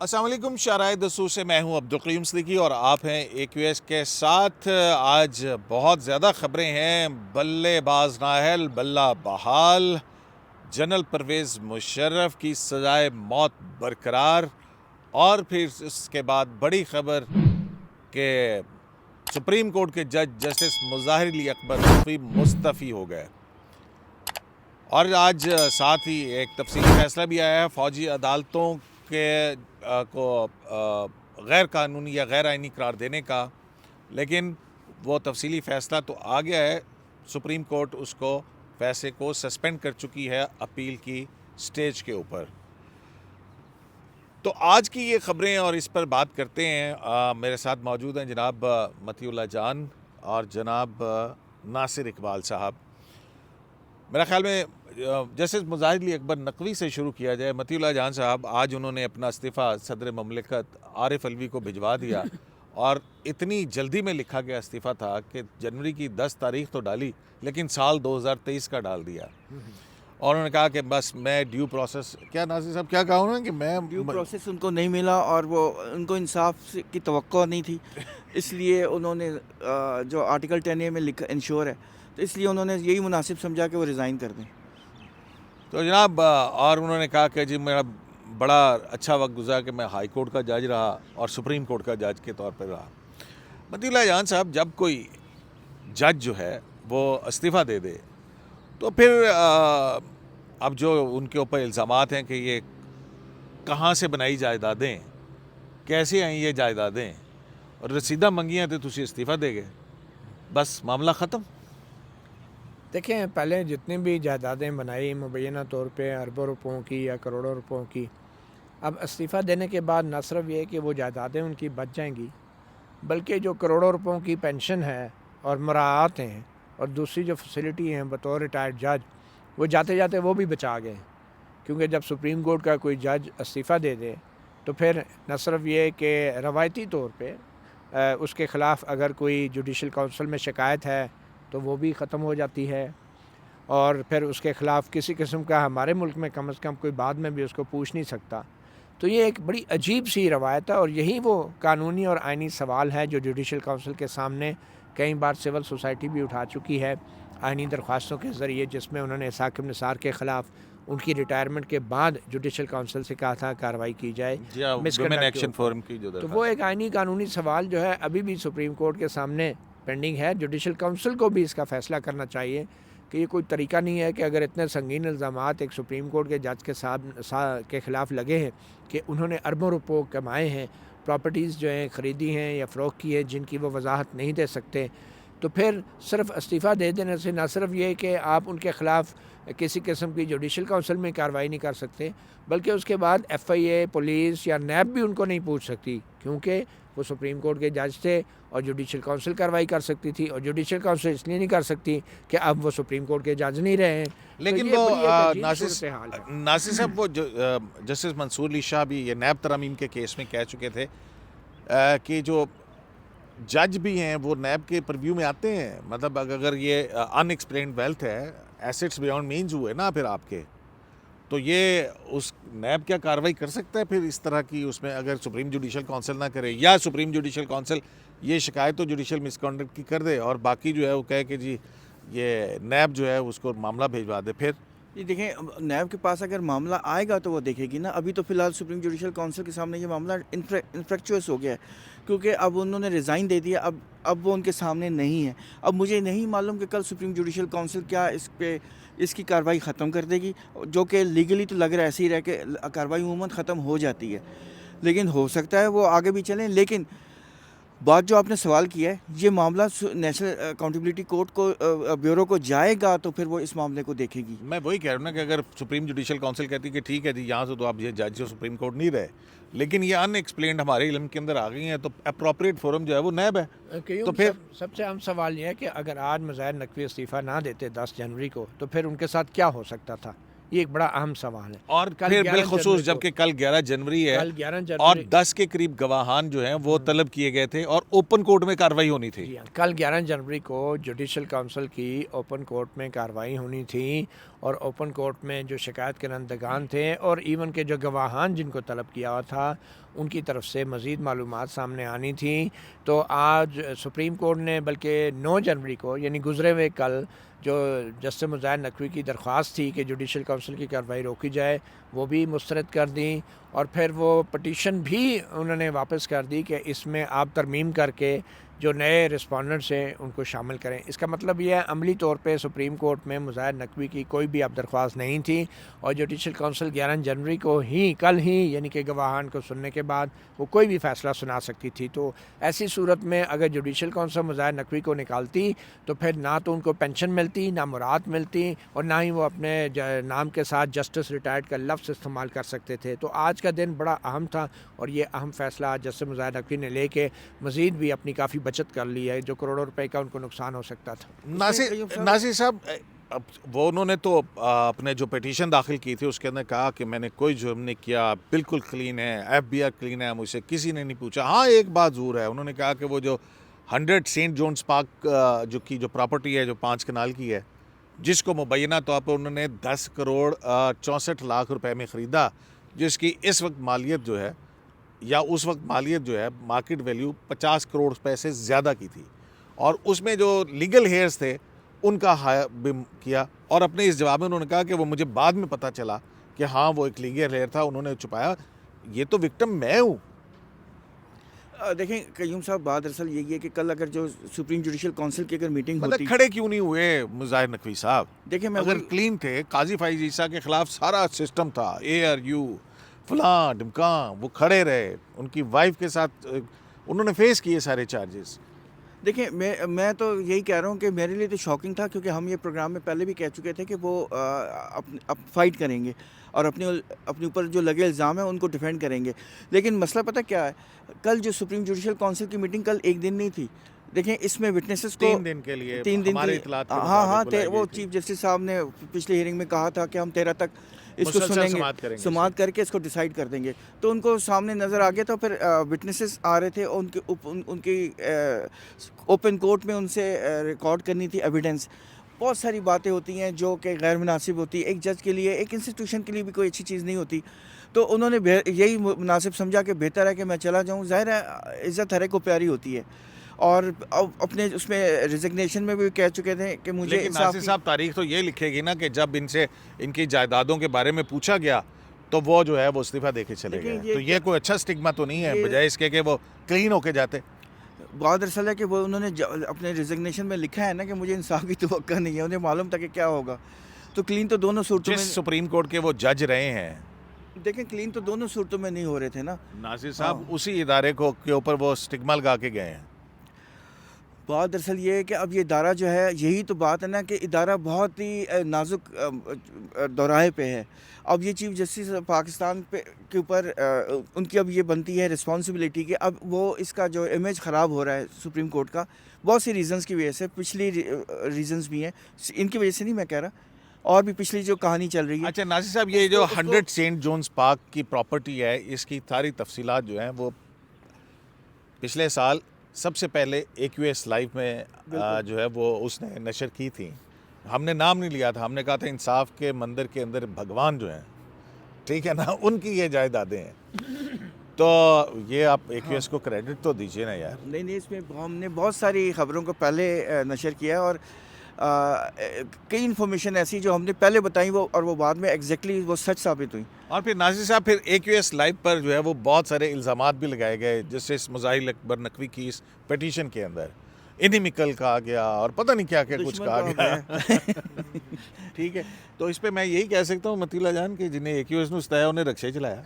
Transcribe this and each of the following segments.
السلام علیکم، شارع دسوق سے میں ہوں عبدالقیوم صدیقی اور آپ ہیں AQS کے ساتھ۔ آج بہت زیادہ خبریں ہیں۔ بلے باز نااہل بلہ بحال، جنرل پرویز مشرف کی سزائے موت برقرار، اور پھر اس کے بعد بڑی خبر کہ سپریم کورٹ کے جج جسٹس مظاہر علی اکبر نقوی مستعفی ہو گئے۔ اور آج ساتھ ہی ایک تفصیلی فیصلہ بھی آیا ہے فوجی عدالتوں کے کو غیر قانونی یا غیر آئینی قرار دینے کا، لیکن وہ تفصیلی فیصلہ تو آ گیا ہے۔ سپریم کورٹ اس کو فیصلے کو سسپینڈ کر چکی ہے اپیل کی سٹیج کے اوپر۔ تو آج کی یہ خبریں اور اس پر بات کرتے ہیں۔ میرے ساتھ موجود ہیں جناب مطیع اللہ جان اور جناب ناصر اقبال صاحب۔ میرا خیال میں جسٹس مظاہر علی اکبر نقوی سے شروع کیا جائے۔ مطیع اللہ جان صاحب، آج انہوں نے اپنا استعفیٰ صدر مملکت عارف علوی کو بھجوا دیا، اور اتنی جلدی میں لکھا گیا استعفیٰ تھا کہ جنوری کی 10 تاریخ تو ڈالی، لیکن سال 2023 کا ڈال دیا، اور انہوں نے کہا کہ بس میں ڈیو پروسیس، کیا ناصر صاحب کیا کہا انہوں نے کہ میں ڈیو پروسیس ان کو نہیں ملا، اور وہ ان کو انصاف کی توقع نہیں تھی، اس لیے انہوں نے جو آرٹیکل 10A میں لکھا انشور ہے، تو اس لیے انہوں نے یہی مناسب سمجھا کہ وہ ریزائن کر دیں۔ تو جناب، اور انہوں نے کہا کہ جی میرا بڑا اچھا وقت گزرا کہ میں ہائی کورٹ کا جج رہا اور سپریم کورٹ کا جج کے طور پر رہا۔ مطیع اللہ جان صاحب، جب کوئی جج جو ہے وہ استعفیٰ دے دے تو پھر اب جو ان کے اوپر الزامات ہیں کہ یہ کہاں سے بنائی جائیدادیں، کیسے آئیں یہ جائیدادیں، اور رسیدہ منگیاں تو تسی استعفیٰ دے گئے، بس معاملہ ختم۔ دیکھیں، پہلے جتنی بھی جائیدادیں بنائی مبینہ طور پہ اربوں روپوں کی یا کروڑوں روپوں کی، اب استعفیٰ دینے کے بعد نہ صرف یہ کہ وہ جائیدادیں ان کی بچ جائیں گی، بلکہ جو کروڑوں روپوں کی پینشن ہے اور مراعات ہیں اور دوسری جو فیسلٹی ہیں بطور ریٹائرڈ جج، وہ جاتے جاتے وہ بھی بچا گئے، کیونکہ جب سپریم کورٹ کا کوئی جج استعفیٰ دے دے تو پھر نہ صرف یہ کہ روایتی طور پہ اس کے خلاف اگر کوئی جوڈیشل کونسل میں شکایت ہے تو وہ بھی ختم ہو جاتی ہے، اور پھر اس کے خلاف کسی قسم کا ہمارے ملک میں کم از کم کوئی بعد میں بھی اس کو پوچھ نہیں سکتا۔ تو یہ ایک بڑی عجیب سی روایت ہے، اور یہی وہ قانونی اور آئینی سوال ہے جو جوڈیشل کونسل کے سامنے کئی بار سول سوسائٹی بھی اٹھا چکی ہے آئینی درخواستوں کے ذریعے، جس میں انہوں نے حاکم نثار کے خلاف ان کی ریٹائرمنٹ کے بعد جوڈیشل کونسل سے کہا تھا کارروائی کی جائے ویمن ایکشن فورم کی جو تو وہ ایک آئینی قانونی سوال جو ہے ابھی بھی سپریم کورٹ کے سامنے پینڈنگ ہے۔ جوڈیشل کونسل کو بھی اس کا فیصلہ کرنا چاہیے کہ یہ کوئی طریقہ نہیں ہے کہ اگر اتنے سنگین الزامات ایک سپریم کورٹ کے جج کے خلاف لگے ہیں کہ انہوں نے اربوں روپوں کمائے ہیں، پراپرٹیز جو ہیں خریدی ہیں یا فروخت کی ہے جن کی وہ وضاحت نہیں دے سکتے، تو پھر صرف استعفیٰ دے دینے سے نہ صرف یہ کہ آپ ان کے خلاف کسی قسم کی جوڈیشل کونسل میں کارروائی نہیں کر سکتے، بلکہ اس کے بعد FIA، پولیس یا نیب بھی ان کو نہیں پوچھ سکتی، کیونکہ وہ سپریم کورٹ کے جج تھے اور جوڈیشل کونسل کارروائی کر سکتی تھی، اور جوڈیشل کونسل اس لیے نہیں کر سکتی کہ اب وہ سپریم کورٹ کے جج نہیں رہے ہیں۔ لیکن وہ ناصر صاحب، وہ جسٹس منصور علی شاہ بھی یہ نیب ترامیم کے کیس میں کہہ چکے تھے کہ جو جج بھی ہیں وہ نیب کے پرویو میں آتے ہیں، مطلب اگر یہ ان ایکسپلینڈ ویلتھ ہے، ایسٹس بیونڈ مینز ہوئے نا پھر آپ کے، تو یہ اس نیب کیا کارروائی کر سکتا ہے پھر اس طرح کی، اس میں اگر سپریم جوڈیشل کونسل نہ کرے، یا سپریم جوڈیشل کونسل یہ شکایت تو جوڈیشل مس کنڈکٹ کی کر دے اور باقی جو ہے وہ کہے کہ جی یہ نیب جو ہے اس کو معاملہ بھیجوا دے۔ پھر یہ دیکھیں، نیب کے پاس اگر معاملہ آئے گا تو وہ دیکھے گی نا۔ ابھی تو فی الحال سپریم جوڈیشل کونسل کے سامنے یہ معاملہ انفریکچوئس ہو گیا ہے، کیونکہ اب انہوں نے ریزائن دے دیا، اب وہ ان کے سامنے نہیں ہے۔ اب مجھے نہیں معلوم کہ کل سپریم جوڈیشل کونسل کیا اس کی کارروائی ختم کر دے گی، جو کہ لیگلی تو لگ رہا ہے ایسے ہی رہ کہ کارروائی عموماً ختم ہو جاتی ہے، لیکن ہو سکتا ہے وہ آگے بھی چلیں۔ لیکن بات جو آپ نے سوال کیا ہے، یہ معاملہ نیشنل اکاؤنٹیبلٹی کورٹ کو بیورو کو جائے گا تو پھر وہ اس معاملے کو دیکھے گی۔ میں وہی کہہ رہا ہوں نا کہ اگر سپریم جوڈیشل کونسل کہتی کہ ٹھیک ہے جی یہاں سے تو آپ یہ جج جو سپریم کورٹ نہیں رہے، لیکن یہ ان ایکسپلینڈ ہمارے علم کے اندر آ گئی ہیں، تو اپروپریٹ فورم جو ہے وہ نیب ہے۔ تو پھر سب سے اہم سوال یہ ہے کہ اگر آج مظاہر نقوی استعفیٰ نہ دیتے 10 جنوری کو، تو پھر ان کے ساتھ کیا ہو سکتا تھا؟ یہ ایک بڑا اہم سوال ہے. اور پھر بالخصوص جبکہ کل 11 جنوری ہے کل 11 جنوری اور 10 کے قریب گواہان جو ہیں وہ طلب کیے گئے تھے اور اوپن کورٹ میں کارروائی ہونی تھی. کل 11 جنوری کو جوڈیشل کونسل کی اوپن کورٹ میں کارروائی ہونی تھی اور اوپن کورٹ میں جو شکایت کنندگان تھے اور ایون کے جو گواہان جن کو طلب کیا ہوا تھا ان کی طرف سے مزید معلومات سامنے آنی تھیں. تو آج سپریم کورٹ نے بلکہ 9 جنوری کو یعنی گزرے ہوئے کل جو جسٹس مظاہر نقوی کی درخواست تھی کہ جوڈیشل کونسل کی کارروائی روکی جائے وہ بھی مسترد کر دیں اور پھر وہ پٹیشن بھی انہوں نے واپس کر دی کہ اس میں آپ ترمیم کر کے جو نئے رسپونڈنٹس ہیں ان کو شامل کریں. اس کا مطلب یہ ہے عملی طور پہ سپریم کورٹ میں مظاہر نقوی کی کوئی بھی اب درخواست نہیں تھی اور جوڈیشل کونسل 11 جنوری کو ہی کل ہی یعنی کہ گواہان کو سننے کے بعد وہ کوئی بھی فیصلہ سنا سکتی تھی. تو ایسی صورت میں اگر جوڈیشل کونسل مظاہر نقوی کو نکالتی تو پھر نہ تو ان کو پینشن ملتی نہ مراد ملتی اور نہ ہی وہ اپنے نام کے ساتھ جسٹس ریٹائرڈ کا لفظ استعمال کر سکتے تھے. تو آج کا دن بڑا اہم تھا اور یہ اہم فیصلہ جسٹس مظاہر نقوی نے لے کے مزید بھی اپنی کافی بچت کر لی ہے جو کروڑوں روپے کا ان کو نقصان ہو سکتا تھا. ناصر صاحب وہ انہوں نے تو اپنے جو پٹیشن داخل کی تھی اس کے اندر کہا کہ میں نے کوئی جرم نہیں کیا, بالکل کلین ہے, ایف بی آئی کلین ہے, مجھ سے کسی نے نہیں پوچھا. ہاں ایک بات ضرور ہے, انہوں نے کہا کہ وہ جو 100 سینٹ جونز پارک جو پراپرٹی ہے جو 5 کنال کی ہے جس کو مبینہ طور پر انہوں نے 10 کروڑ 64 لاکھ روپے میں خریدا, جس کی اس وقت مالیت جو ہے یا اس وقت مالیت جو ہے مارکیٹ ویلیو 50 کروڑ روپے سے زیادہ کی تھی, اور اس میں جو لیگل ہیئرز تھے ان کا بھی کیا. اور اپنے اس جواب میں انہوں نے کہا کہ وہ مجھے بعد میں پتہ چلا کہ ہاں وہ ایک لیگل ہیئر تھا, انہوں نے چھپایا, یہ تو وکٹم میں ہوں. دیکھیں قیوم صاحب بات اصل یہی ہے کہ کل اگر جو سپریم جوڈیشل کونسل کی اگر میٹنگ ہوتی, کھڑے کیوں نہیں ہوئے مظاہر نقوی صاحب؟ دیکھیں میں اگر کلین تھے, قاضی فائز عیسیٰ کے خلاف سارا سسٹم تھا, ARU فلاں ڈمکاں, وہ کھڑے رہے, ان کی وائف کے ساتھ انہوں نے فیس کیے سارے چارجز. دیکھیں میں تو یہی کہہ رہا ہوں کہ میرے لیے تو شاکنگ تھا کیونکہ ہم یہ پروگرام میں پہلے بھی کہہ چکے تھے کہ وہ فائٹ کریں گے اور اپنے اوپر جو لگے الزام ہیں ان کو ڈیفینڈ کریں گے. لیکن مسئلہ پتہ کیا ہے, کل جو سپریم جوڈیشل کونسل کی میٹنگ کل ایک دن نہیں تھی. دیکھیں اس میں وٹنسز کو 3 دن کے لیے 3 دن ہمارے کی اطلاعات ہاں وہ چیف جسٹس صاحب نے پچھلی ہیئرنگ میں کہا تھا کہ ہم 13 تک اس کو سنیں گے, سماعت کر کے اس کو ڈیسائیڈ کر دیں گے. تو ان کو سامنے نظر آ گیا, تو پھر وٹنسز آ رہے تھے, ان کی اوپن کورٹ میں ان سے ریکارڈ کرنی تھی ایویڈنس. بہت ساری باتیں ہوتی ہیں جو کہ غیر مناسب ہوتی ہے, ایک جج کے لیے, ایک انسٹیٹیوشن کے لیے بھی کوئی اچھی چیز نہیں ہوتی. تو انہوں نے یہی مناسب سمجھا کہ بہتر ہے کہ میں چلا جاؤں. ظاہر ہے عزت ہر ایک کو پیاری ہوتی ہے, اور اپنے اس میں ریزگنیشن میں بھی کہہ چکے تھے کہ مجھے لیکن ناصر صاحب تاریخ تو یہ لکھے گی نا کہ جب ان سے ان کی جائیدادوں کے بارے میں پوچھا گیا تو وہ جو ہے وہ استعفیٰ دے کے چلے گئے. تو یہ کوئی اچھا سٹگما تو نہیں ہے, بجائے اس کے کہ وہ کلین ہو کے جاتے. بات اصل ہے کہ وہ انہوں نے اپنے ریزگنیشن میں لکھا ہے نا کہ مجھے انصاف کی توقع نہیں ہے, انہیں معلوم تھا کہ کیا ہوگا. تو کلین تو دونوں صورتوں میں, سپریم کورٹ کے وہ جج رہے ہیں, دیکھیں کلین تو دونوں صورتوں میں نہیں ہو رہے تھے نا ناصر صاحب. اسی ادارے کو کے اوپر وہ سٹگما لگا کے گئے ہیں. بات دراصل یہ ہے کہ اب یہ ادارہ جو ہے, یہی تو بات ہے نا کہ ادارہ بہت ہی نازک دوراہے پہ ہے. اب یہ چیف جسٹس پاکستان کے اوپر ان کی اب یہ بنتی ہے رسپانسبلٹی کہ اب وہ اس کا جو امیج خراب ہو رہا ہے سپریم کورٹ کا, بہت سی ریزنز کی وجہ سے, پچھلی ریزنز بھی ہیں, ان کی وجہ سے نہیں میں کہہ رہا, اور بھی پچھلی جو کہانی چل رہی ہے. اچھا ناصر صاحب, یہ جو 100 سینٹ جونز پارک کی پراپرٹی ہے, اس کی ساری تفصیلات جو ہیں وہ پچھلے سال سب سے پہلے AQS لائیو میں جو ہے وہ اس نے نشر کی تھی. ہم نے نام نہیں لیا تھا, ہم نے کہا تھا انصاف کے مندر کے اندر بھگوان جو ہیں, ٹھیک ہے نا, ان کی یہ جائیدادیں ہیں. تو یہ آپ AQS کو کریڈٹ تو دیجیے نا یار. نہیں, اس میں ہم نے بہت ساری خبروں کو پہلے نشر کیا ہے, اور کئی انفارمیشن ایسی جو ہم نے پہلے بتائیں وہ بعد میں ایگزیکٹلی وہ سچ ثابت ہوئی. اور پھر ناصر صاحب پھر AQS لائیو پر جو ہے وہ بہت سارے الزامات بھی لگائے گئے, جیسے مظاہر اکبر نقوی کی اس پٹیشن کے اندر انیمیکل کہا گیا اور پتہ نہیں کیا کچھ کہا گیا. ٹھیک ہے, تو اس پہ میں یہی کہہ سکتا ہوں متیلا جان کہ جنہیں AQS نے ستایا انہیں رکشے چلایا.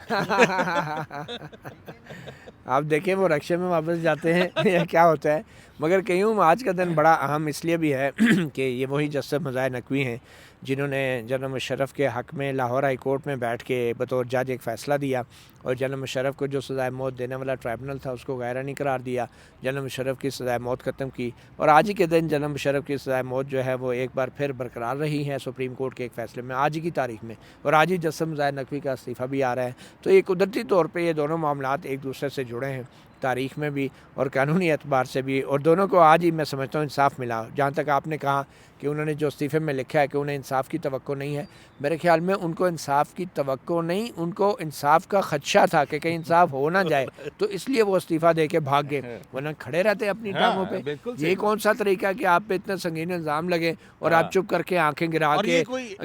آپ دیکھیں وہ رکشے میں واپس جاتے ہیں یا کیا ہوتا ہے, مگر کہوں آج کا دن بڑا اہم اس لیے بھی ہے کہ یہ وہی جسٹس مظاہر نقوی ہیں جنہوں نے جنرل مشرف کے حق میں لاہور ہائی کورٹ میں بیٹھ کے بطور جج ایک فیصلہ دیا اور جنرل مشرف کو جو سزائے موت دینے والا ٹرائبونل تھا اس کو غیرانی قرار دیا، جنرل مشرف کی سزائے موت ختم کی، اور آج ہی کے دن جنرل مشرف کی سزائے موت جو ہے وہ ایک بار پھر برقرار رہی ہے سپریم کورٹ کے ایک فیصلے میں آج ہی کی تاریخ میں، اور آج ہی جسٹس مظاہر نقوی کا استعفیٰ بھی آ رہا ہے۔ تو یہ قدرتی طور پہ یہ دونوں معاملات ایک دوسرے سے جڑے ہیں، تاریخ میں بھی اور قانونی اعتبار سے بھی، اور دونوں کو آج ہی میں سمجھتا ہوں انصاف ملا۔ جہاں تک آپ نے کہا کہ انہوں نے جو استعفے میں لکھا ہے کہ انہیں انصاف کی توقع نہیں ہے، میرے خیال میں ان کو انصاف کی توقع نہیں، ان کو انصاف کا خدشہ تھا کہ کہیں انصاف ہو نہ جائے، تو اس لیے وہ استعفیٰ دے کے بھاگ گئے، ورنہ کھڑے رہتے اپنی ٹانگوں پہ۔ یہ کون سا طریقہ کہ آپ پہ اتنا سنگین الزام لگے اور آپ چپ کر کے آنکھیں گرا کے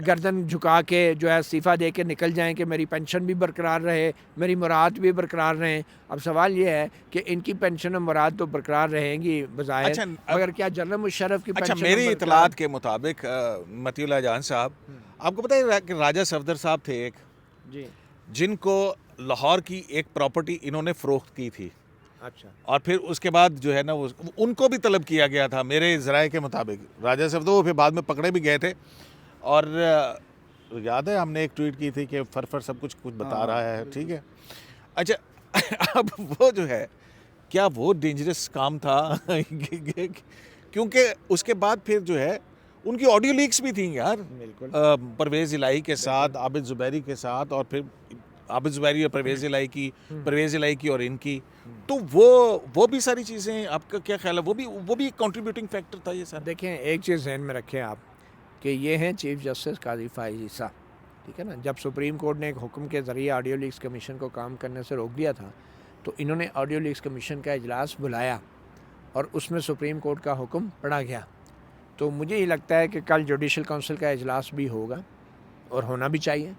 گردن جھکا کے جو ہے استعفیٰ دے کے نکل جائیں کہ میری پینشن بھی برقرار رہے، میری مراد بھی برقرار رہیں۔ اب سوال یہ ہے کہ ان کی پینشن اور مراد تو برقرار رہیں گی بظاہر، مگر کیا جنرل مشرف کی پینشن؟ میری اطلاعات کے مطابق متی اللہ جان صاحب، آپ کو پتہ ہے کہ راجہ صفدر صاحب تھے ایک، جی، جن کو لاہور کی ایک پراپرٹی انہوں نے فروخت کی تھی، اچھا، اور پھر اس کے بعد جو ہے نا ان کو بھی طلب کیا گیا تھا میرے ذرائع کے مطابق۔ راجہ صفدر وہ پھر بعد میں پکڑے بھی گئے تھے، اور یاد ہے ہم نے ایک ٹویٹ کی تھی کہ فرفر سب کچھ بتا رہا ہے، ٹھیک ہے۔ اچھا اب وہ جو ہے کیا وہ ڈینجرس کام تھا؟ کیونکہ اس کے بعد پھر جو ہے ان کی آڈیو لیکس بھی تھیں یار، پرویز الہی کے ساتھ، عابد زبیری کے ساتھ، اور پھر عابد زبیری اور پرویز الہی کی اور ان کی، تو وہ بھی ساری چیزیں آپ کا کیا خیال ہے؟ وہ بھی کنٹریبیوٹنگ فیکٹر تھا یہ سارا؟ دیکھیں ایک چیز ذہن میں رکھیں آپ کہ یہ ہیں چیف جسٹس قاضی فائز عیسیٰ، ٹھیک ہے نا۔ جب سپریم کورٹ نے ایک حکم کے ذریعے آڈیو لیکس کمیشن کو کام کرنے سے روک دیا تھا تو انہوں نے آڈیو لیکس کمیشن کا اجلاس بلایا اور اس میں سپریم کورٹ کا حکم پڑھا گیا۔ تو مجھے یہ لگتا ہے کہ کل جوڈیشل کونسل کا اجلاس بھی ہوگا اور ہونا بھی چاہیے،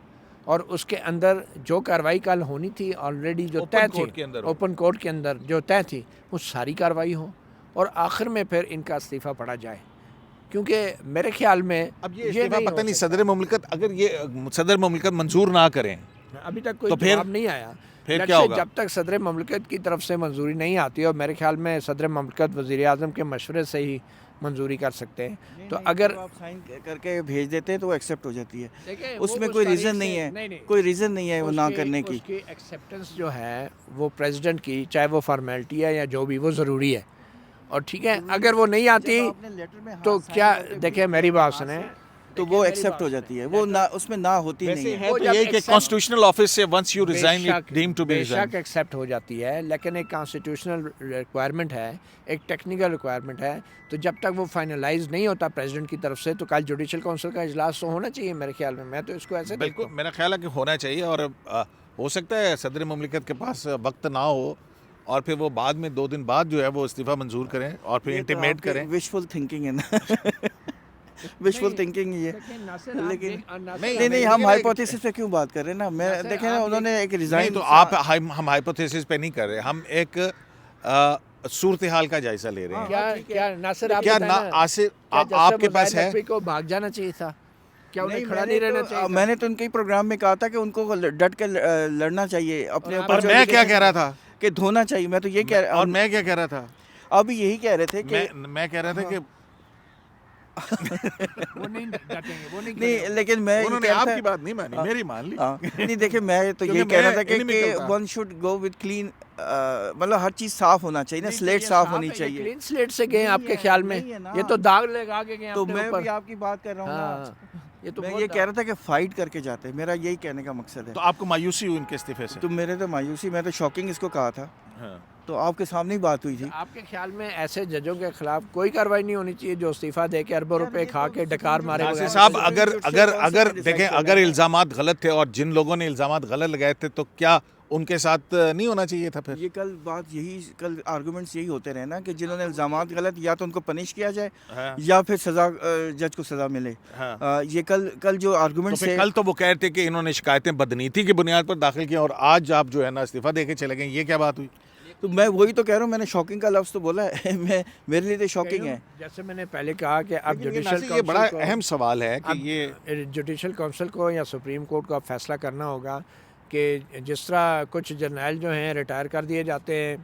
اور اس کے اندر جو کارروائی کل ہونی تھی آلریڈی جو طے تھی اوپن کورٹ کے اندر جو طے تھی وہ ساری کارروائی ہو، اور آخر میں پھر ان کا استعفیٰ پڑھا جائے، کیونکہ میرے خیال میں اب یہ استعفیٰ پتہ نہیں صدر مملکت اگر یہ صدر مملکت منظور نہ کریں ابھی تک کوئی جواب نہیں آیا، پھر کیا ہوگا؟ جب تک صدر مملکت کی طرف سے منظوری نہیں آتی، اور میرے خیال میں صدر مملکت وزیر اعظم کے مشورے سے ہی منظوری کر سکتے ہیں، تو اگر آپ سائن کر کے بھیج دیتے ہیں تو وہ ایکسیپٹ ہو جاتی ہے، اس میں کوئی ریزن نہیں ہے، کوئی ریزن نہیں ہے وہ نہ کرنے کی۔ اس کی ایکسیپٹنس جو ہے وہ پریزیڈنٹ کی، چاہے وہ فارمیلٹی ہے یا جو بھی، وہ ضروری ہے، اور ٹھیک ہے اگر وہ نہیں آتی تو کیا، دیکھیں میری بات سنیں، تو وہ ایکسیپٹ ہو جاتی ہے، وہ نہ اس میں نہ ہوتی نہیں ہے۔ تو یہ کہ کانسٹیٹیوشنل آفس سے once you resign it deemed to be بے ریزائن، شک ایکسیپٹ ہو جاتی ہے، لیکن ایک کانسٹیٹیوشنل ریکوائرمنٹ ہے، ایک ٹیکنیکل ریکوائرمنٹ ہے، تو جب تک وہ فائنلائز نہیں ہوتا پریزیڈنٹ کی طرف سے تو کل جوڈیشل کونسل کا اجلاس تو ہونا چاہیے میرے خیال میں تو اس کو ایسے بالکل میرا خیال ہے کہ ہونا چاہیے، اور ہو سکتا ہے صدر مملکت کے پاس وقت نہ ہو اور پھر وہ بعد میں 2 دن بعد جو ہے وہ استعفیٰ منظور کریں اور پھر انٹیمیٹ کریں۔ وشفل تھنکنگ ہے نا، وشفل تھنکنگ یہ، لیکن نہیں ہم ہائپوتھیسس پہ کیوں بات کر رہے ہیں نا، میں دیکھیں نا انہوں نے ایک ریزائن، تو آپ ہم ہائپوتھیسس پہ نہیں کر رہے، ہم ایک صورتحال کا جائزہ لے رہے ہیں۔ کیا ناصر کیا آپ کے پاس ہے کو بھاگ جانا چاہیے تھا؟ کیا انہیں کھڑا نہیں رہنا چاہیے؟ میں نے تو ان کے پروگرام میں کہا تھا کہ ان کو ڈٹ کے لڑنا چاہیے اپنے اوپر، اور میں کیا کہہ رہا تھا کہ دھونا چاہیے، میں تو یہ کہہ رہا، اور میں کیا کہہ رہا تھا، اب یہی کہہ رہے تھے کہ میں کہہ رہا تھا کہ نہیں، لیکن میں انہوں نے آپ کی بات نہیں مانی، میری مان لی۔ نہیں دیکھیں میں تو یہ کہہ رہا تھا کہ one should go with clean, مطلب ہر چیز صاف ہونا چاہیے نا، سلیٹ صاف ہونی چاہیے۔ کلین سلیٹ سے گئے آپ کے خیال میں؟ یہ تو داغ لگا کے گئے، تو میں بھی آپ کی بات کر رہا ہوں، میں یہ کہہ رہا تھا کہ فائٹ کر کے جاتے ہیں، میرا یہی کہنے کا مقصد ہے۔ تو آپ کو مایوسی ہوئی ان کے استعفے سے؟ تو میرے تو مایوسی، میں تو شاکنگ اس کو کہا تھا، تو آپ کے سامنے ہی بات ہوئی تھی۔ آپ کے خیال میں ایسے ججوں کے خلاف کوئی کارروائی نہیں ہونی چاہیے جو استعفیٰ دے کے اربوں روپے کھا کے ڈکار مارے؟ ناصر صاحب اگر دیکھیں اگر الزامات غلط تھے اور جن لوگوں نے الزامات غلط لگائے تھے تو کیا ان کے ساتھ نہیں ہونا چاہیے تھا؟ پھر یہ کل آرگومنٹس یہی ہوتے رہے نا کہ جنہوں نے الزامات غلط، یا تو ان کو پنش کیا جائے یا پھر سزا، جج کو سزا ملے۔ یہ کل جو آرگومنٹس ہے، کل تو وہ کہہ رہے تھے کہ انہوں نے شکایتیں بدنیتی کی بنیاد پر داخل کی، اور آج آپ جو ہے نا استعفیٰ دے کے چلے گئے، یہ کیا بات ہوئی؟ تو میں وہی تو کہہ رہا ہوں، میں نے شاکنگ کا لفظ تو بولا ہے، میرے لیے تو شاکنگ ہے۔ جیسے میں نے پہلے کہا کہ اب جوڈیشل، یہ بڑا اہم سوال ہے کہ یہ جوڈیشل کونسل کو یا سپریم کورٹ کو اب فیصلہ کرنا ہوگا کہ جس طرح کچھ جرنیل جو ہیں ریٹائر کر دیے جاتے ہیں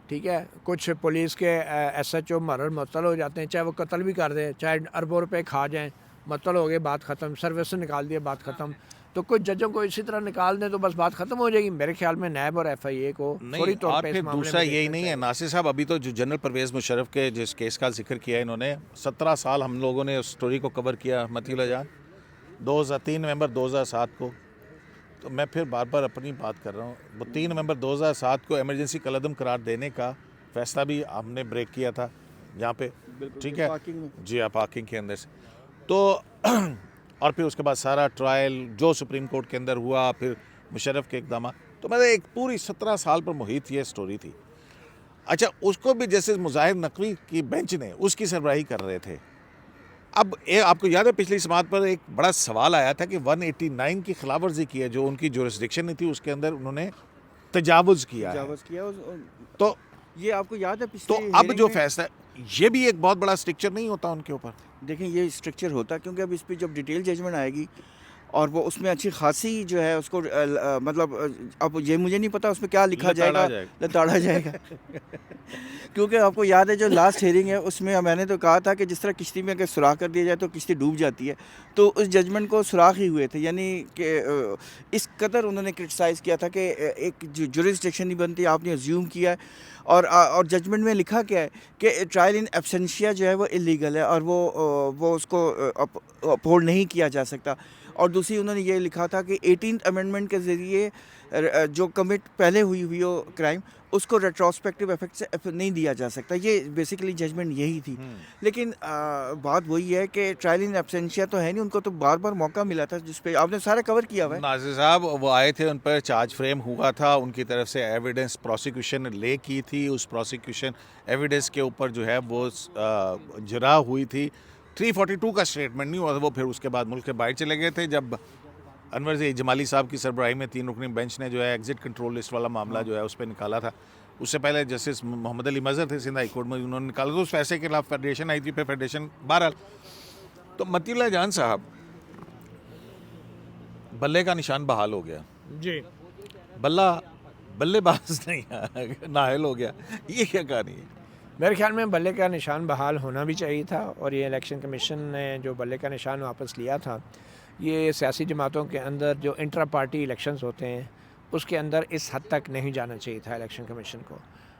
ٹھیک ہے. کچھ پولیس کے ایس ایچ او مقرر معطل ہو جاتے ہیں, چاہے وہ قتل بھی کر دیں, چاہے اربوں روپے کھا جائیں, معطل ہو گئے, بات ختم, سروس سے نکال دیا, بات ختم. تو کچھ ججوں کو اسی طرح نکال دیں تو بس بات ختم ہو جائے گی. میرے خیال میں نیب اور ایف آئی اے کو فوری نہیں. طور اور پہ پھر اس معاملے دوسرا میں یہی نہیں ہے ناصر صاحب, ابھی تو جو جنرل پرویز مشرف کے جس کیس کا ذکر کیا انہوں نے, 17 سال ہم لوگوں نے اس سٹوری کو کور کیا متی اللہ جان, 3 نومبر 2007 کو. تو میں پھر بار بار اپنی بات کر رہا ہوں, وہ 3 نومبر 2007 کو ایمرجنسی کالعدم قرار دینے کا فیصلہ بھی ہم نے بریک کیا تھا یہاں پہ, ٹھیک ہے, جی ہاں, پارکنگ کے اندر سے. تو اور پھر اس کے بعد سارا ٹرائل جو سپریم کورٹ کے اندر ہوا, پھر مشرف کے اقدامات, تو میں ایک پوری 17 سال پر محیط یہ سٹوری تھی. اچھا, اس کو بھی جیسے مظاہر نقوی کی بینچ نے اس کی سربراہی کر رہے تھے. اب آپ کو یاد ہے پچھلی سماعت پر ایک بڑا سوال آیا تھا کہ 189 کی خلاف ورزی کی ہے, جو ان کی جورسڈکشن نہیں تھی, اس کے اندر انہوں نے تجاوز کیا ہے. تو یہ آپ کو یاد ہے تو اب جو فیصلہ, یہ بھی ایک بہت بڑا سٹرکچر نہیں ہوتا ان کے اوپر؟ دیکھیں یہ اسٹرکچر ہوتا ہے کیونکہ اب اس پہ جب ڈیٹیل ججمنٹ آئے گی اور وہ اس میں اچھی خاصی جو ہے اس کو مطلب اب یہ مجھے نہیں پتا اس میں کیا لکھا جائے گا, لتاڑا جائے گا. کیونکہ آپ کو یاد ہے جو لاسٹ ہیئرنگ ہے اس میں میں نے تو کہا تھا کہ جس طرح کشتی میں اگر سوراخ کر دیا جائے تو کشتی ڈوب جاتی ہے, تو اس ججمنٹ کو سوراخ ہی ہوئے تھے. یعنی کہ اس قدر انہوں نے کرٹیسائز کیا تھا کہ ایک جورسڈکشن نہیں بنتی, آپ نے ایزیوم کیا ہے. اور ججمنٹ میں لکھا کیا ہے کہ ٹرائل ان ایبسنشیا جو ہے وہ اللیگل ہے اور وہ اس کو اپہولڈ نہیں کیا جا سکتا. اور دوسری انہوں نے یہ لکھا تھا کہ 18th امینڈمنٹ کے ذریعے جو کمٹ پہلے ہوئی ہو کرائم اس کو ریٹروسپیکٹیو ایفیکٹ سے نہیں دیا جا سکتا. یہ بیسیکلی ججمنٹ یہی تھی. لیکن بات وہی ہے کہ ٹرائل ان ایبسنشیا تو ہے نہیں, ان کو تو بار بار موقع ملا تھا جس پہ آپ نے سارا کور کیا ہوا ہے. ناصر صاحب وہ آئے تھے, ان پر چارج فریم ہوا تھا, ان کی طرف سے ایویڈنس پروسیکیوشن لے کی تھی, اس پروسیکیوشن ایویڈنس کے اوپر جو ہے وہ جرا ہوئی تھی. 342 کا اسٹیٹمنٹ نہیں ہوا, وہ پھر اس کے بعد ملک کے باہر چلے گئے تھے جب انور جمالی صاحب کی سربراہی میں 3 رکنی بینچ نے جو ہے ایگزٹ کنٹرول لسٹ والا معاملہ جو ہے اس پہ نکالا تھا. اس سے پہلے جسٹس محمد علی مظہر تھے سندھ ہائی کورٹ میں, انہوں نے نکالا تو اس فیصلے کے خلاف فیڈریشن آئی تھی, پھر فیڈریشن بہرحال. تو متی اللہ جان صاحب, بلے کا نشان بحال ہو گیا, جی, بلے باز نہیں نااہل ہو گیا, یہ کیا کہانی ہے؟ میرے خیال میں بلے کا نشان بحال ہونا بھی چاہیے تھا, اور یہ الیکشن کمیشن نے جو بلے کا نشان واپس لیا تھا, یہ سیاسی جماعتوں کے اندر جو انٹرا پارٹی الیکشنز ہوتے ہیں اس کے اندر اس حد تک نہیں جانا چاہیے تھا الیکشن کمیشن کو.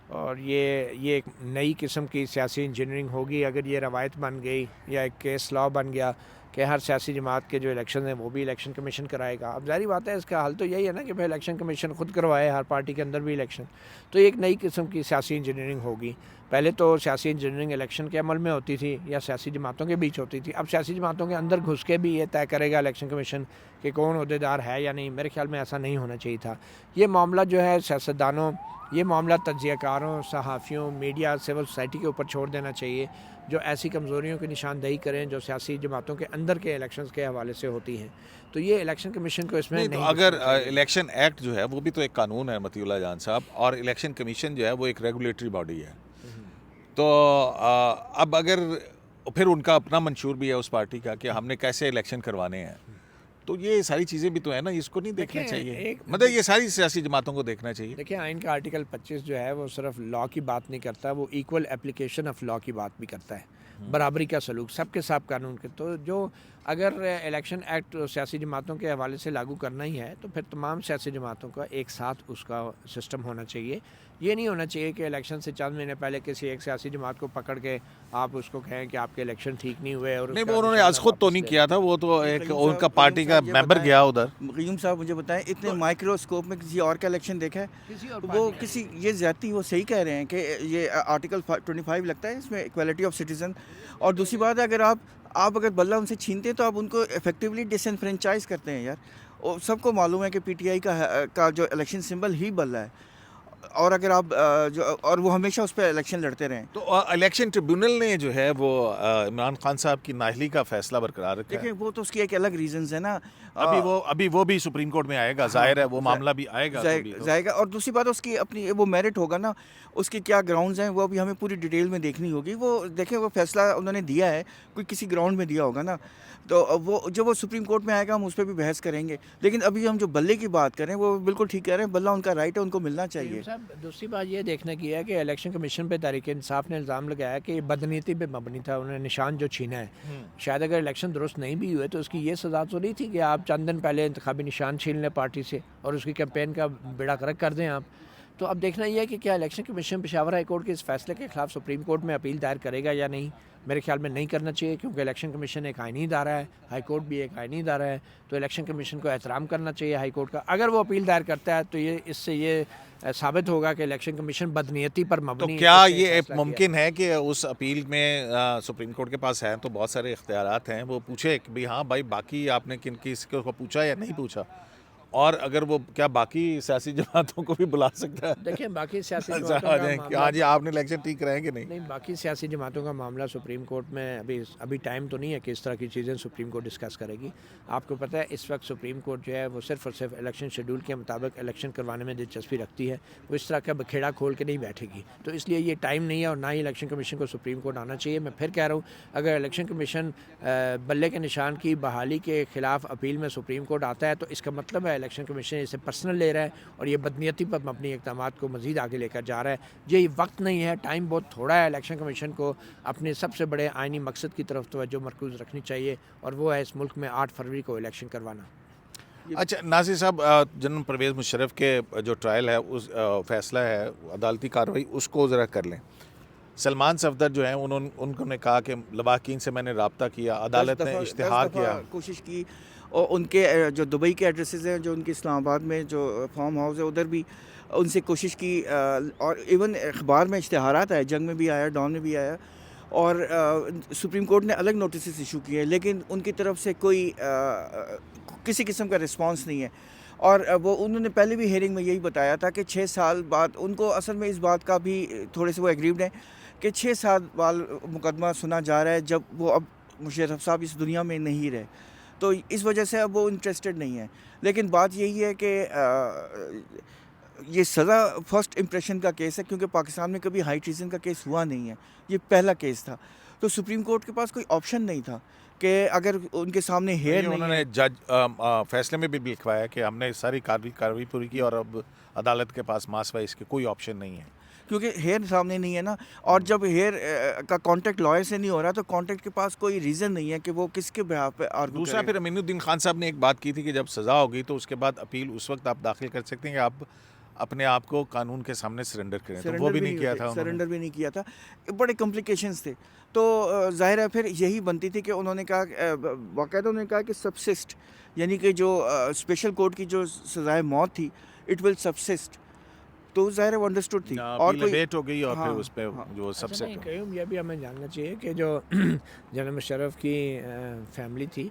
اور یہ ایک نئی قسم کی سیاسی انجینئرنگ ہوگی اگر یہ روایت بن گئی یا ایک کیس لا بن گیا کہ ہر سیاسی جماعت کے جو الیکشن ہیں وہ بھی الیکشن کمیشن کرائے گا. اب ظاہری بات ہے اس کا حل تو یہی ہے نا کہ بھائی الیکشن کمیشن خود کروائے ہر پارٹی کے اندر بھی الیکشن. تو ایک نئی قسم کی سیاسی انجینئرنگ ہوگی. پہلے تو سیاسی انجینئرنگ الیکشن کے عمل میں ہوتی تھی یا سیاسی جماعتوں کے بیچ ہوتی تھی, اب سیاسی جماعتوں کے اندر گھس کے بھی یہ طے کرے گا الیکشن کمیشن کہ کون عہدیدار ہے یا نہیں. میرے خیال میں ایسا نہیں ہونا چاہیے تھا. یہ معاملہ جو ہے سیاستدانوں, یہ معاملہ تجزیہ کاروں, صحافیوں, میڈیا, سول سوسائٹی کے اوپر چھوڑ دینا چاہیے جو ایسی کمزوریوں کی نشاندہی کریں جو سیاسی جماعتوں کے اندر کے الیکشنز کے حوالے سے ہوتی ہیں. تو یہ الیکشن کمیشن کو اس میں نہیں. اگر الیکشن ایکٹ جو ہے وہ بھی تو ایک قانون ہے متی اللہ جان صاحب, اور الیکشن کمیشن جو ہے وہ ایک ریگولیٹری باڈی ہے. تو اب اگر پھر ان کا اپنا منشور بھی ہے اس پارٹی کا کہ ہم نے کیسے الیکشن کروانے ہیں, تو یہ ساری چیزیں بھی تو ہے نا, اس کو نہیں دیکھنا چاہیے, مطلب یہ ساری سیاسی جماعتوں کو دیکھنا چاہیے. دیکھیں آئین کا آرٹیکل 25 جو ہے وہ صرف لاء کی بات نہیں کرتا, وہ ایکول اپلیکیشن آف لاء کی بات بھی کرتا ہے, برابری کا سلوک سب کے ساتھ قانون کے. تو جو اگر الیکشن ایکٹ سیاسی جماعتوں کے حوالے سے لاگو کرنا ہی ہے تو پھر تمام سیاسی جماعتوں کا ایک ساتھ اس کا سسٹم ہونا چاہیے. یہ نہیں ہونا چاہیے کہ الیکشن سے چند مہینے پہلے کسی ایک سیاسی جماعت کو پکڑ کے آپ اس کو کہیں کہ آپ کے الیکشن ٹھیک نہیں ہوئے. اور نہیں, وہ انہوں نے از خود تو نہیں کیا تھا, وہ تو ایک ان کا پارٹی کا ممبر گیا ادھر. قیوم صاحب مجھے بتائیں, اتنے مائکروسکوپ میں کسی اور کا الیکشن دیکھا ہے وہ کسی, یہ زیادتی وہ صحیح کہہ رہے ہیں کہ یہ آرٹیکل 25 لگتا ہے اس میں ایکویلٹی آف سٹیزن. اور دوسری بات ہے اگر آپ اگر بلہ ان سے چھینتے ہیں تو آپ ان کو افیکٹولی ڈس انفرینچائز کرتے ہیں یار. اور سب کو معلوم ہے کہ پی ٹی آئی کا جو الیکشن سمبل ہی بلہ ہے, اور اگر آپ اور وہ ہمیشہ اس پہ الیکشن لڑتے رہیں. تو الیکشن ٹریبیونل نے جو ہے وہ عمران خان صاحب کی نااہلی کا فیصلہ برقرار رکھا ہے. دیکھیں وہ تو اس کی ایک الگ ریزنز ہے نا, ابھی وہ بھی سپریم کورٹ میں آئے گا, ظاہر ہے وہ معاملہ بھی آئے گا. اور دوسری بات اس کی اپنی وہ میرٹ ہوگا نا, اس کے کیا گراؤنڈز ہیں وہ بھی ہمیں پوری ڈیٹیل میں دیکھنی ہوگی. وہ دیکھیں وہ فیصلہ انہوں نے دیا ہے کوئی کسی گراؤنڈ میں دیا ہوگا نا, تو وہ جب وہ سپریم کورٹ میں آئے گا ہم اس پہ بھی بحث کریں گے. لیکن ابھی ہم جو بلے کی بات کریں وہ بالکل ٹھیک کہہ رہے ہیں, بلہ ان کا رائٹ ہے, ان کو ملنا چاہیے. صاحب دوسری بات یہ دیکھنے کی ہے کہ الیکشن کمیشن پہ تحریک انصاف نے الزام لگایا کہ یہ بدنیتی پہ مبنی تھا, انہوں نے نشان جو چھینا ہے. شاید اگر الیکشن درست نہیں بھی ہوئے تو اس کی یہ سزا تو نہیں تھی کہ آپ چند دن پہلے انتخابی نشان چھین لیں پارٹی سے اور اس کی کیمپین کا بیڑا غرق کر دیں آپ. تو اب دیکھنا یہ ہے کہ کیا election commission Peshawar high court کے اس فیصلے کے خلاف سپریم کورٹ میں اپیل دائر کرے گا یا نہیں. میرے خیال میں نہیں کرنا چاہیے, کیونکہ الیکشن کمیشن ایک آئینی ادارہ ہے, ہائی کورٹ بھی ایک آئینی ادارہ ہے, تو الیکشن کمیشن کو احترام کرنا چاہیے ہائی کورٹ کا. اگر وہ اپیل دائر کرتا ہے تو یہ اس سے یہ ثابت ہوگا کہ الیکشن کمیشن بدنیتی پر تو مبنی. کیا یہ ممکن ہے کہ اس اپیل میں سپریم کورٹ کے پاس ہیں تو بہت سارے اختیارات ہیں, وہ پوچھے کہ بھی ہاں بھائی باقی آپ نے کن کس کو پوچھا یا نہیں پوچھا, اور اگر وہ کیا باقی سیاسی جماعتوں کو بھی بلا سکتا ہے؟ دیکھیں باقی سیاسی ہاں جماعتوں کا جی آپ نے الیکشن ٹھیک کرائیں گے نہیں؟ نہیں, باقی سیاسی جماعتوں کا معاملہ سپریم کورٹ میں ابھی ٹائم تو نہیں ہے کہ اس طرح کی چیزیں سپریم کورٹ ڈسکس کرے گی. آپ کو پتہ ہے اس وقت سپریم کورٹ جو ہے وہ صرف اور صرف الیکشن شیڈول کے مطابق الیکشن کروانے میں دلچسپی رکھتی ہے, وہ اس طرح کا بکھیڑا کھول کے نہیں بیٹھے گی. تو اس لیے یہ ٹائم نہیں ہے اور نہ ہی الیکشن کمیشن کو سپریم کورٹ آنا چاہیے. میں پھر کہہ رہا ہوں, اگر الیکشن کمیشن بلے کے نشان کی بحالی کے خلاف اپیل میں سپریم کورٹ آتا ہے تو اس کا مطلب ہے الیکشن کمیشن اسے پرسنل لے رہا ہے اور یہ بدنیتی پر مبنی اقدامات کو مزید آگے لے کر جا رہا ہے. یہ وقت نہیں ہے, ٹائم بہت تھوڑا ہے. الیکشن کمیشن کو اپنے سب سے بڑے آئینی مقصد کی طرف توجہ مرکوز رکھنی چاہیے, اور وہ ہے اس ملک میں 8 فروری کو الیکشن کروانا. اچھا ناصر صاحب, جنرل پرویز مشرف کے جو ٹرائل ہے, اس فیصلہ ہے عدالتی کارروائی, اس کو ذرا کر لیں. سلمان صفدر جو ہیں انہوں نے کہا کہ لواحقین سے میں نے رابطہ کیا, عدالت نے اشتہار کیا, کوشش کی, اور ان کے جو دبئی کے ایڈریسز ہیں, جو ان کے اسلام آباد میں جو فارم ہاؤس ہے ادھر بھی ان سے کوشش کی, اور ایون اخبار میں اشتہارات آئے, جنگ میں بھی آیا, ڈان میں بھی آیا, اور سپریم کورٹ نے الگ نوٹسز ایشو کیے, لیکن ان کی طرف سے کوئی کسی قسم کا رسپانس نہیں ہے. اور وہ انہوں نے پہلے بھی ہیئرنگ میں یہی بتایا تھا کہ 6 سال بعد ان کو اصل میں اس بات کا بھی تھوڑے سے وہ ایگریوڈ ہیں کہ 6 سال بعد مقدمہ سنا جا رہا ہے جب وہ اب مشرف صاحب اس دنیا میں نہیں رہے, تو اس وجہ سے اب وہ انٹرسٹڈ نہیں ہے. لیکن بات یہی ہے کہ یہ سزا فرسٹ امپریشن کا کیس ہے, کیونکہ پاکستان میں کبھی ہائی ٹریزن کا کیس ہوا نہیں ہے, یہ پہلا کیس تھا. تو سپریم کورٹ کے پاس کوئی آپشن نہیں تھا کہ اگر ان کے سامنے ہیئر انہوں نے جج فیصلے میں بھی لکھوایا کہ ہم نے ساری کارروائی پوری کی اور اب عدالت کے پاس ماسوائے اس کے کوئی آپشن نہیں ہے, کیونکہ ہیئر سامنے نہیں ہے نا. اور جب ہیئر کا کانٹیکٹ لائر سے نہیں ہو رہا تو کانٹیکٹ کے پاس کوئی ریزن نہیں ہے کہ وہ کس کے بہاف پہ آرگو دوسرا کرے. پھر امین الدین خان صاحب نے ایک بات کی تھی کہ جب سزا ہوگی تو اس کے بعد اپیل اس وقت آپ داخل کر سکتے ہیں کہ آپ اپنے آپ کو قانون کے سامنے سرنڈر کریں, تو وہ بھی نہیں کیا تھا, سرنڈر بھی نہیں کیا تھا, بڑے کمپلیکیشنز تھے. تو ظاہر ہے پھر یہی بنتی تھی کہ انہوں نے کہا, باقاعدہ انہوں نے کہا کہ سبسسٹ, یعنی کہ جو اسپیشل کورٹ کی جو سزائے موت تھی اٹ ول سبسسٹ, تو ظاہر وہ انڈرسٹوڈ تھی اور لیٹ ہو گئی, اور پھر اس پہ جو سب سے یہ بھی ہمیں جاننا چاہیے کہ جو جنرل مشرف کی فیملی تھی,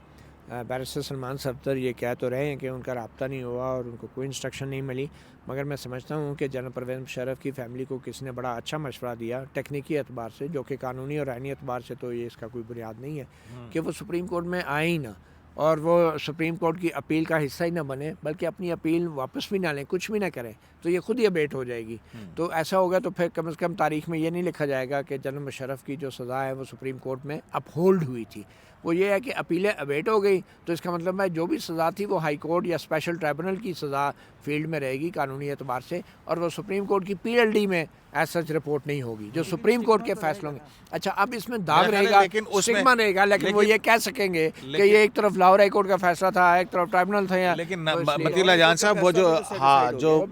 بیرسٹر سلمان صفدر یہ کہہ تو رہے ہیں کہ ان کا رابطہ نہیں ہوا اور ان کو کوئی انسٹرکشن نہیں ملی, مگر میں سمجھتا ہوں کہ جنرل پرویز مشرف کی فیملی کو کسی نے بڑا اچھا مشورہ دیا ٹیکنیکی اعتبار سے, جو کہ قانونی اور آئینی اعتبار سے تو یہ اس کا کوئی بنیاد نہیں ہے کہ وہ سپریم کورٹ میں آئے ہی نہ, اور وہ سپریم کورٹ کی اپیل کا حصہ ہی نہ بنے, بلکہ اپنی اپیل واپس بھی نہ لیں, کچھ بھی نہ کریں, تو یہ خود ہی ابیٹ ہو جائے گی. تو ایسا ہوگا تو پھر کم از کم تاریخ میں یہ نہیں لکھا جائے گا کہ جنرل مشرف کی جو سزا ہے وہ سپریم کورٹ میں اپ ہولڈ ہوئی تھی. وہ یہ ہے کہ اپیلیں ابیٹ ہو گئی تو اس کا مطلب ہے جو بھی سزا تھی وہ ہائی کورٹ یا اسپیشل ٹرائبونل کی سزا فیلڈ میں رہے گی قانونی اعتبار سے, اور وہ سپریم کورٹ کی PLD میں ایز سچ رپورٹ نہیں ہوگی جو سپریم کورٹ کے فیصلوں میں. اچھا اب اس میں داغ رہے گا, سٹگما رہے گا, لیکن وہ یہ کہہ سکیں گے کہ یہ ایک طرف لاہور ہائی کورٹ کا فیصلہ تھا, ایک طرف ٹرائبونل تھا, لیکن متی اللہ جان صاحب وہ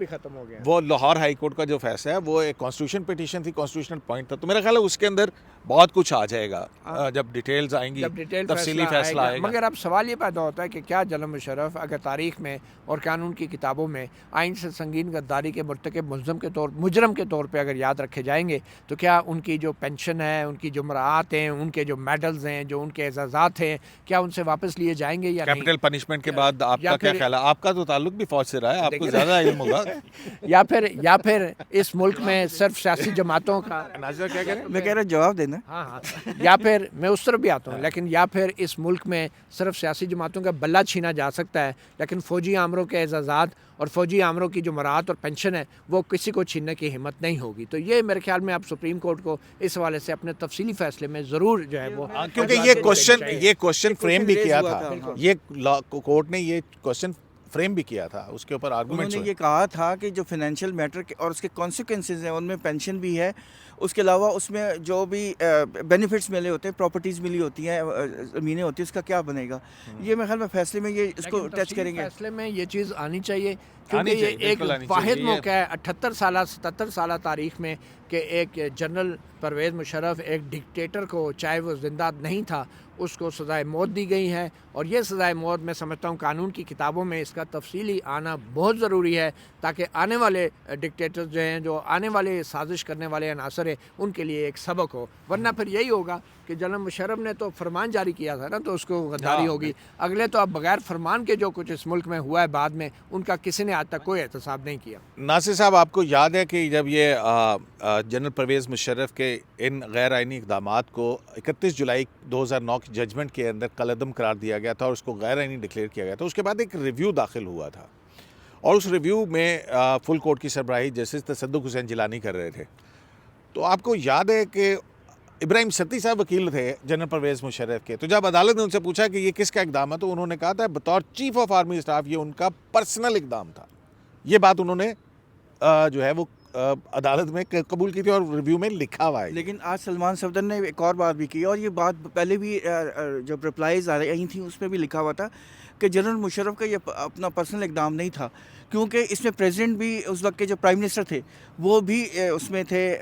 ختم ہو گیا. وہ لاہور ہائی کورٹ کا جو فیصلہ ہے وہ ایک کانسٹیٹیوشن پٹیشن تھی, کانسٹیٹیوشنل پوائنٹ تھا, تو میرا خیال ہے اس کے اندر بہت کچھ آ جائے گا جب ڈیٹیلز آئیں گی, تفصیلی فیصلہ آئے گا. مگر اب سوال یہ پیدا ہوتا ہے کہ کیا جنرل مشرف اگر تاریخ میں اور قانون کی کتابوں میں آئین سے سنگین غداری کے مرتکب مجرم کے طور پہ اگر یاد رکھے جائیں گے, تو کیا ان کی جو پینشن ہے, ان کی جو مراعات ہیں, ان کے جو میڈلز ہیں, جو ان کے اعزازات ہیں, کیا ان سے واپس لیے جائیں گے یا نہیں؟ کیپٹل پنشمنٹ کے بعد آپ کا کیا خیال ہے؟ آپ کا تو تعلق بھی فوج سے رہا ہے, آپ کو زیادہ علم ہوگا. یا پھر اس ملک میں صرف سیاسی جماعتوں کا کیا کہہ رہے ہیں؟ میں کہہ رہا جواب دینا. ہاں یا پھر میں اس طرف بھی آتا ہوں, لیکن یا پھر اس ملک میں صرف سیاسی جماعتوں کا بلہ چھینا جا سکتا ہے, لیکن فوجی عامروں کے اعزازات اور فوجی عامروں کی جو مراعات اور پینشن ہے وہ کسی کو چھیننے کی ہمت نہیں ہوگی. تو یہ میرے خیال میں آپ سپریم کورٹ کو اس حوالے سے اپنے تفصیلی فیصلے میں ضرور جو ہے وہ, کیونکہ یہ کوشچن فریم بھی کیا تھا, یہ کورٹ نے یہ کوشچن فریم بھی کیا تھا, اس کے اوپر انہوں آرگومنٹس نے ہوئے. یہ کہا تھا کہ جو فائنینشیل میٹر اور اس کے کانسیکوینسز ہیں ان میں پینشن بھی ہے, اس کے علاوہ اس میں جو بھی بینیفٹس ملے ہوتے ہیں, پراپرٹیز ملی ہوتی ہیں, زمینیں ہوتی ہیں, اس کا کیا بنے گا. یہ میرے خیال میں فیصلے میں یہ اس کو ٹچ کریں گے. فیصلے میں یہ چیز آنی چاہیے کیونکہ یہ ایک واحد موقع ہے 78 سالہ 77 سالہ تاریخ میں کہ ایک جنرل پرویز مشرف ایک ڈکٹیٹر کو, چاہے وہ زندہ نہیں تھا, اس کو سزائے موت دی گئی ہے. اور یہ سزائے موت میں سمجھتا ہوں قانون کی کتابوں میں اس کا تفصیلی آنا بہت ضروری ہے تاکہ آنے والے ڈکٹیٹر جو ہیں, جو آنے والے سازش کرنے والے عناصر ہیں, ان کے لیے ایک سبق ہو. ورنہ پھر یہی ہوگا کہ جنرل مشرف نے تو فرمان جاری کیا تھا نا, تو اس کو غداری ہوگی. اگلے تو اب بغیر فرمان کے جو کچھ اس ملک میں ہوا ہے بعد میں, ان کا کسی نے آج تک کوئی احتساب نہیں کیا. ناصر صاحب, آپ کو یاد ہے کہ جب یہ جنرل پرویز مشرف کے ان غیر آئینی اقدامات کو 31 جولائی 2009 کی ججمنٹ کے اندر کالعدم قرار دیا گیا تھا اور اس کو غیر آئینی ڈکلیئر کیا گیا تھا, اس کے بعد ایک ریویو داخل ہوا تھا, اور اس ریویو میں فل کورٹ کی سربراہی جسٹس تصدق حسین جیلانی کر رہے تھے. تو آپ کو یاد ہے کہ ابراہیم ستی صاحب وکیل تھے جنرل پرویز مشرف کے, تو جب عدالت نے ان سے پوچھا کہ یہ کس کا اقدام ہے, تو انہوں نے کہا تھا بطور چیف آف آرمی اسٹاف یہ ان کا پرسنل اقدام تھا. یہ بات انہوں نے جو ہے وہ عدالت میں قبول کی تھی اور ریویو میں لکھا ہوا ہے. لیکن آج سلمان صفدر نے ایک اور بات بھی کی, اور یہ بات پہلے بھی جب رپلائیز آ رہی تھیں اس میں بھی لکھا ہوا تھا کہ جنرل مشرف کا یہ اپنا پرسنل اقدام نہیں تھا, کیونکہ اس میں پریزیڈنٹ بھی اس وقت کے جو پرائم منسٹر تھے وہ بھی اس میں تھے,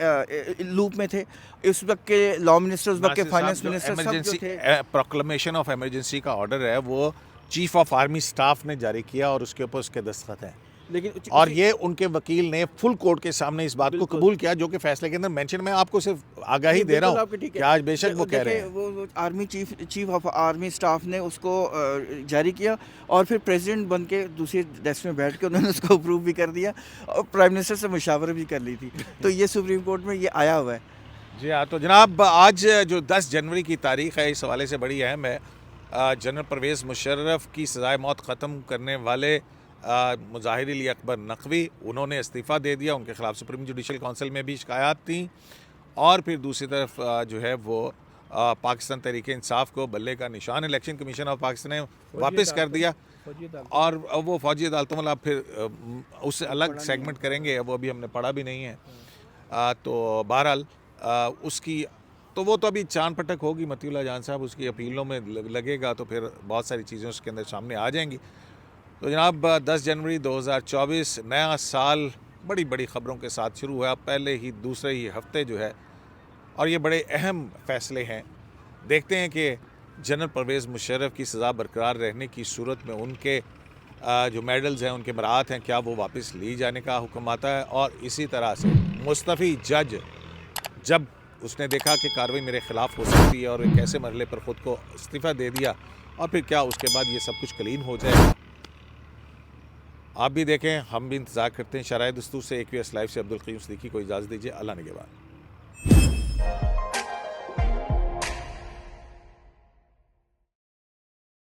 لوپ میں تھے. اس وقت کے لا منسٹر, اس وقت کے فائنانس منسٹر سب جو تھے. پروکلمیشن آف ایمرجنسی کا آرڈر ہے وہ چیف آف آرمی سٹاف نے جاری کیا اور اس کے اوپر اس کے دستخط ہیں, لیکن اور یہ ان کے وکیل نے فل کورٹ کے سامنے اس بات کو قبول کیا, جو کہ فیصلے کے اندر مینشن, میں آپ کو صرف آگاہی دے رہا ہوں کہ آج بے شک وہ کہہ رہے ہیں. وہ army chief of army staff نے اس کو جاری کیا, اور پھر پریزیڈنٹ بن کے دوسری ڈیسک میں بیٹھ کے انہوں نے اس کو اپروو بھی کر دیا, اور پرائم منسٹر سے مشاورت بھی کر لی تھی. تو یہ سپریم کورٹ میں یہ آیا ہوا ہے. جی ہاں, تو جناب آج جو 10 جنوری کی تاریخ ہے اس حوالے سے بڑی اہم ہے. جنرل پرویز مشرف کی سزائے موت ختم کرنے والے مظاہر علی اکبر نقوی, انہوں نے استعفیٰ دے دیا. ان کے خلاف سپریم جوڈیشل کونسل میں بھی شکایات تھیں, اور پھر دوسری طرف جو ہے وہ پاکستان تحریک انصاف کو بلے کا نشان الیکشن کمیشن آف پاکستان نے واپس کر دیا, اور وہ فوجی عدالتوں والا پھر اس سے الگ سیگمنٹ کریں گے, وہ ابھی ہم نے پڑھا بھی نہیں ہے. تو بہرحال اس کی تو وہ تو ابھی چاند پٹک ہوگی متی اللہ جان صاحب, اس کی اپیلوں میں لگے گا تو پھر بہت ساری چیزیں اس کے اندر سامنے آ جائیں گی. تو جناب 10 جنوری 2024 نیا سال بڑی بڑی خبروں کے ساتھ شروع ہوا, پہلے ہی دوسرے ہی ہفتے جو ہے, اور یہ بڑے اہم فیصلے ہیں. دیکھتے ہیں کہ جنرل پرویز مشرف کی سزا برقرار رہنے کی صورت میں ان کے جو میڈلز ہیں, ان کے براعت ہیں, کیا وہ واپس لی جانے کا حکم آتا ہے. اور اسی طرح سے مستعفی جج جب اس نے دیکھا کہ کارروائی میرے خلاف ہو سکتی ہے اور ایک ایسے مرحلے پر خود کو استعفیٰ دے دیا, اور پھر کیا اس کے بعد یہ سب کچھ کلین ہو جائے گا. آپ بھی دیکھیں, ہم بھی انتظار کرتے ہیں. شرائع دستور سے AQS لائیو سے عبدالقیوم صدیقی کو اجازت دیجیے. اللہ نگہبان.